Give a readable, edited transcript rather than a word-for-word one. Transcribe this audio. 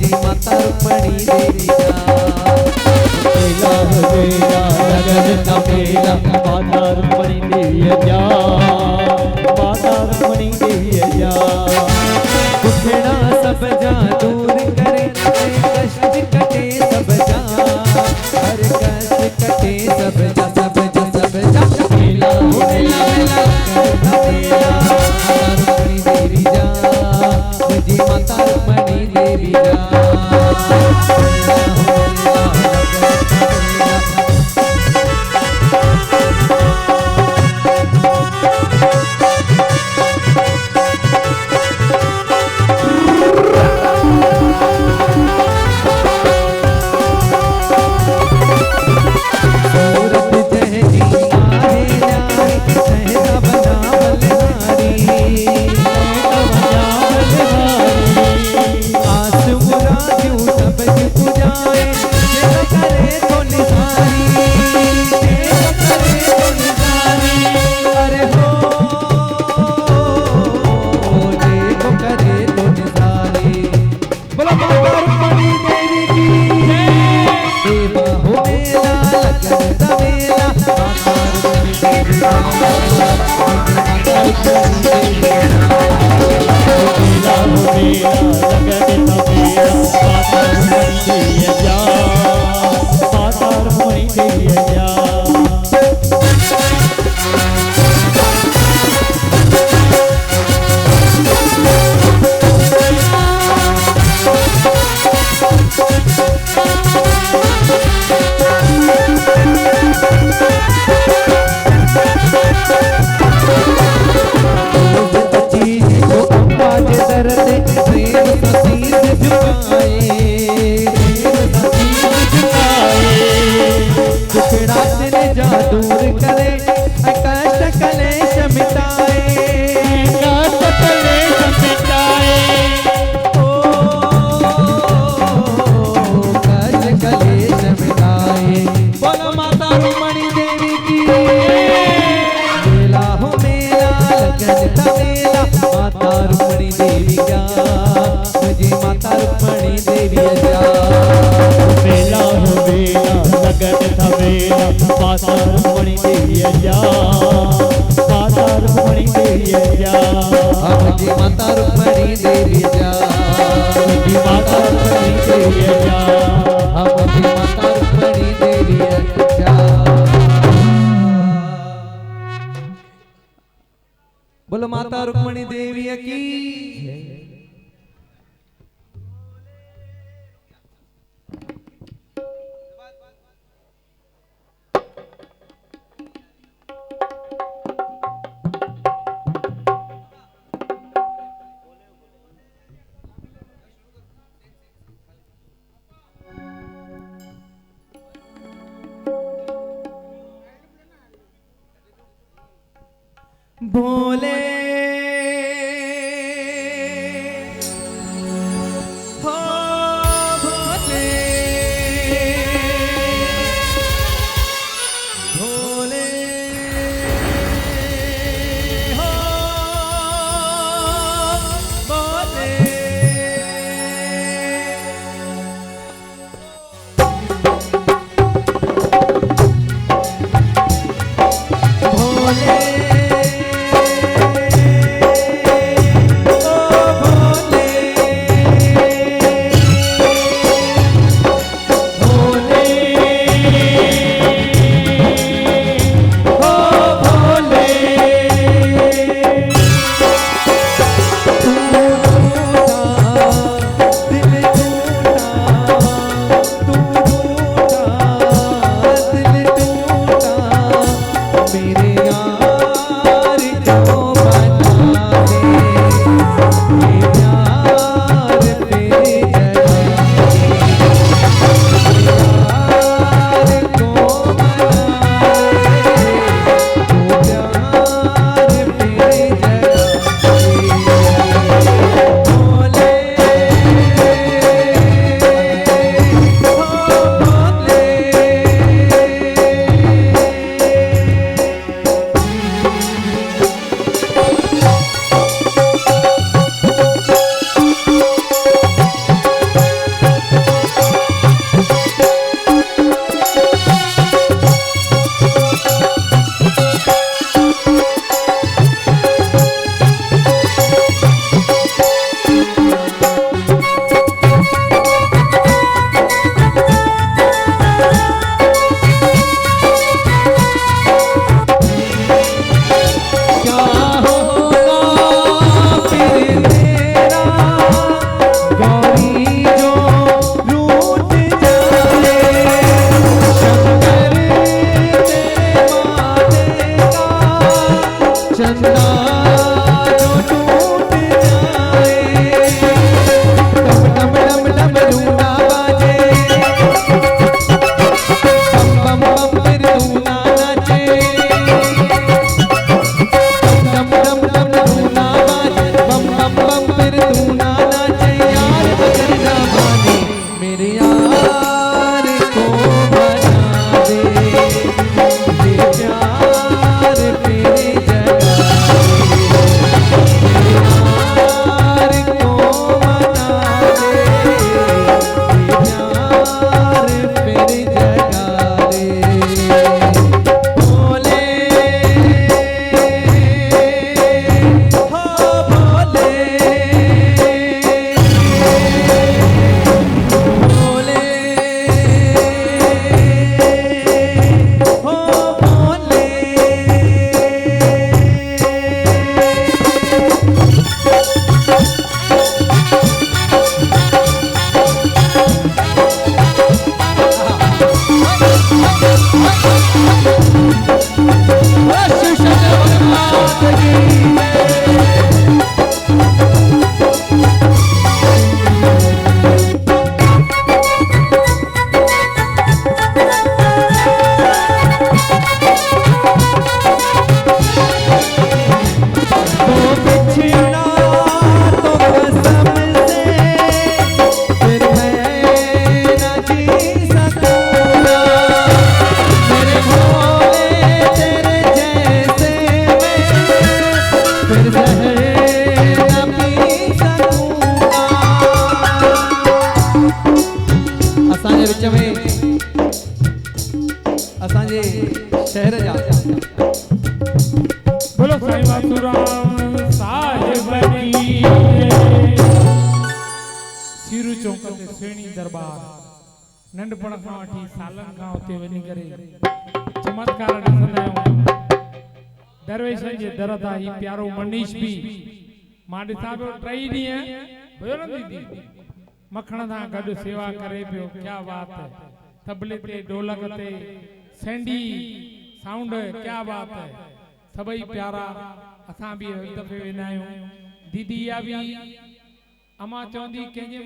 मुझे माता रुक्मणी देवी जा मेला मेला लगन का मेला माता रुक्मणी देवी जा माता रुक्मणी देवी जा दुखड़ा सब जा दूर करे कष्ट कटे सब जा हर कष्ट कटे सब जा सब जा मेला मेला मेला मेला माता रुक्मणी देवी जा मुझे माता रुक्मणी देवी जा बोलो माता रुक्मणी देवी की बोले हो भोले भोले हो भोले भोले चौक ते सुहिणी दरबार नंढपण खां वठी सालनि खां उते वञी करे चमत्कार ॾिसंदा आहियूं दरवेशनि जे दर तां ही प्यारो मनीष बि मां ॾिसां पियो 3 ॾींहं हुयो न दीदी मखण सां गॾु सेवा करे पियो क्या बात है तबले ते ढोलक ते सैंडी साउंड क्या बात है सभई प्यारा असां बि हिकु दफ़े वेंदा आहियूं दीदी इहा बि अमां चवंदी कंहिंजे